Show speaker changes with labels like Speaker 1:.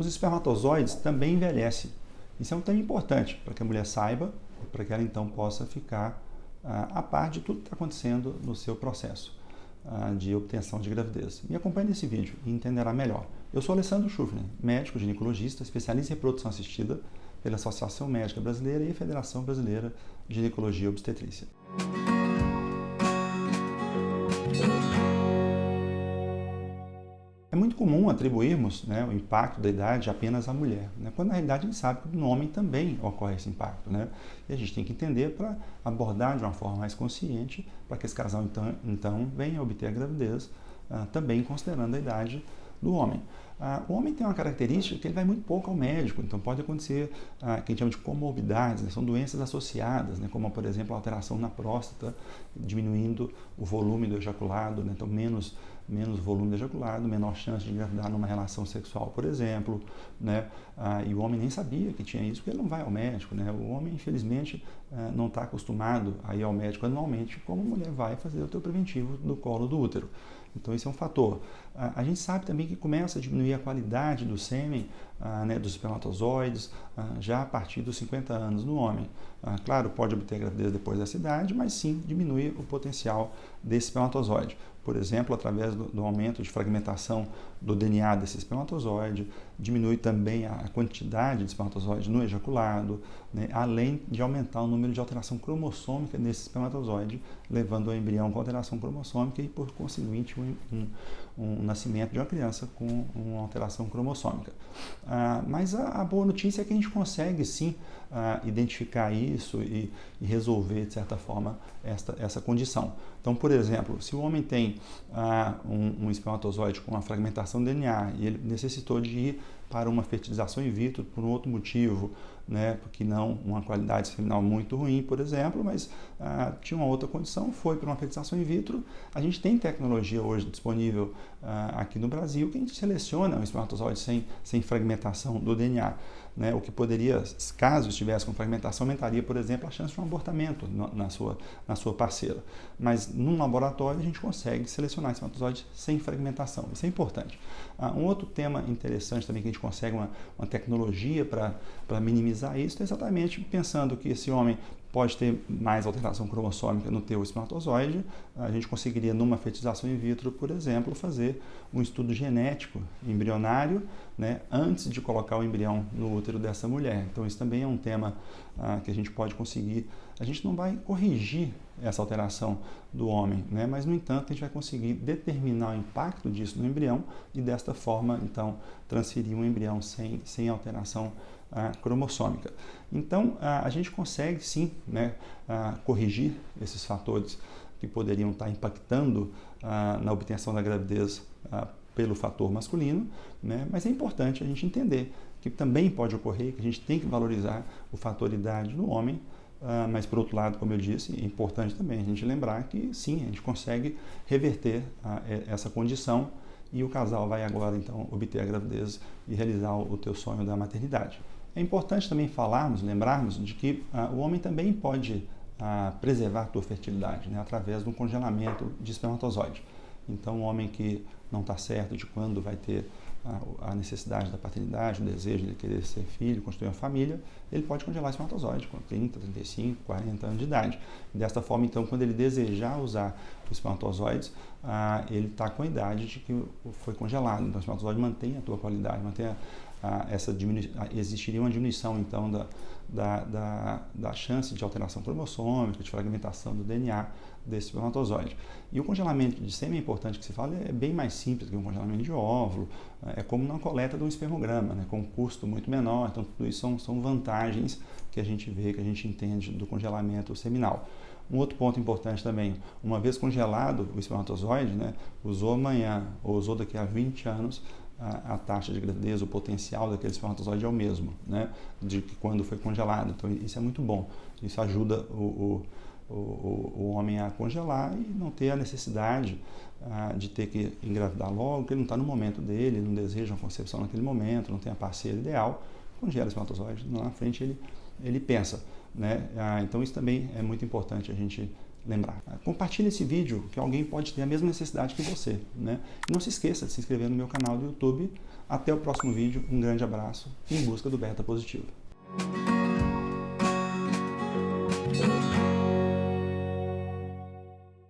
Speaker 1: Os espermatozoides também envelhecem. Isso é um tema importante para que a mulher saiba, para que ela então possa ficar a par de tudo que está acontecendo no seu processo de obtenção de gravidez. Me acompanhe nesse vídeo e entenderá melhor. Eu sou Alessandro Schufner, médico ginecologista, especialista em reprodução assistida pela Associação Médica Brasileira e Federação Brasileira de Ginecologia e Obstetrícia. É muito comum atribuirmos o impacto da idade apenas à mulher, quando na realidade a gente sabe que no homem também ocorre esse impacto. E a gente tem que entender para abordar de uma forma mais consciente, para que esse casal então venha a obter a gravidez, também considerando a idade do homem. O homem tem uma característica que ele vai muito pouco ao médico, então pode acontecer que a gente chama de comorbidades, são doenças associadas, como por exemplo a alteração na próstata, diminuindo o volume do ejaculado, então menos volume do ejaculado, menor chance de engravidar numa relação sexual, por exemplo, e o homem nem sabia que tinha isso porque ele não vai ao médico, O homem, infelizmente, não está acostumado a ir ao médico anualmente, como a mulher vai fazer o teu preventivo do colo do útero. Então, esse é um fator. A gente sabe também que começa a diminuir a qualidade do sêmen, dos espermatozoides, já a partir dos 50 anos no homem. Claro, pode obter gravidez depois dessa idade, mas sim diminui o potencial desse espermatozoide. Por exemplo, através do aumento de fragmentação do DNA desse espermatozoide, diminui também a quantidade de espermatozoide no ejaculado, além de aumentar o número de alteração cromossômica nesse espermatozoide, levando ao embrião com alteração cromossômica e, por conseguinte, um nascimento de uma criança com uma alteração cromossômica. Mas a boa notícia é que a gente consegue, sim, identificar isso e resolver, de certa forma, essa condição. Então, por exemplo, se o homem tem um espermatozoide com uma fragmentação do DNA e ele necessitou de ir para uma fertilização in vitro por um outro motivo, porque não uma qualidade seminal muito ruim, por exemplo, mas tinha uma outra condição, foi para uma fertilização in vitro. A gente tem tecnologia hoje disponível aqui no Brasil que a gente seleciona um espermatozoide sem fragmentação do DNA. O que poderia, caso estivesse com fragmentação, aumentaria, por exemplo, a chance de um abortamento na sua parceira. Mas num laboratório a gente consegue selecionar espermatozoides sem fragmentação. Isso é importante. Um outro tema interessante também que a gente consegue uma tecnologia para minimizar isso é exatamente pensando que esse homem pode ter mais alteração cromossômica no teu espermatozoide. A gente conseguiria, numa fertilização in vitro, por exemplo, fazer um estudo genético embrionário, antes de colocar o embrião no útero dessa mulher. Então, isso também é um tema que a gente pode conseguir. A gente não vai corrigir essa alteração do homem, mas, no entanto, a gente vai conseguir determinar o impacto disso no embrião e, desta forma, então, transferir um embrião sem alteração cromossômica. Então, a gente consegue, sim, corrigir esses fatores que poderiam estar impactando na obtenção da gravidez pelo fator masculino, mas é importante a gente entender que também pode ocorrer, que a gente tem que valorizar o fator idade no homem, mas, por outro lado, como eu disse, é importante também a gente lembrar que, sim, a gente consegue reverter essa condição e o casal vai agora, então, obter a gravidez e realizar o teu sonho da maternidade. É importante também lembrarmos de que o homem também pode preservar a tua fertilidade, através de um congelamento de espermatozoide. Então, o homem que não está certo de quando vai ter a necessidade da paternidade, o desejo de querer ser filho, construir uma família, ele pode congelar o espermatozoide com 30, 35, 40 anos de idade. E desta forma, então, quando ele desejar usar os espermatozoides, ele está com a idade de que foi congelado. Então, o espermatozoide mantém a tua qualidade, mantém existiria uma diminuição, então, da chance de alteração cromossômica, de fragmentação do DNA desse espermatozoide. E o congelamento de sêmen, é importante que se fale, é bem mais simples que um congelamento de óvulo, é como na coleta de um espermograma, com um custo muito menor. Então, tudo isso são vantagens que a gente vê, que a gente entende do congelamento seminal. Um outro ponto importante também, uma vez congelado o espermatozoide, usou amanhã ou usou daqui a 20 anos, a taxa de gravidez, o potencial daquele espermatozoide é o mesmo, de que quando foi congelado. Então, isso é muito bom. Isso ajuda o homem a congelar e não ter a necessidade de ter que engravidar logo, porque ele não está no momento dele, não deseja uma concepção naquele momento, não tem a parceira ideal, congela o espermatozoide, lá na frente ele pensa. Então, isso também é muito importante a gente lembrar. Compartilhe esse vídeo, que alguém pode ter a mesma necessidade que você. E não se esqueça de se inscrever no meu canal do YouTube, Até o próximo vídeo, um grande abraço em busca do beta positivo.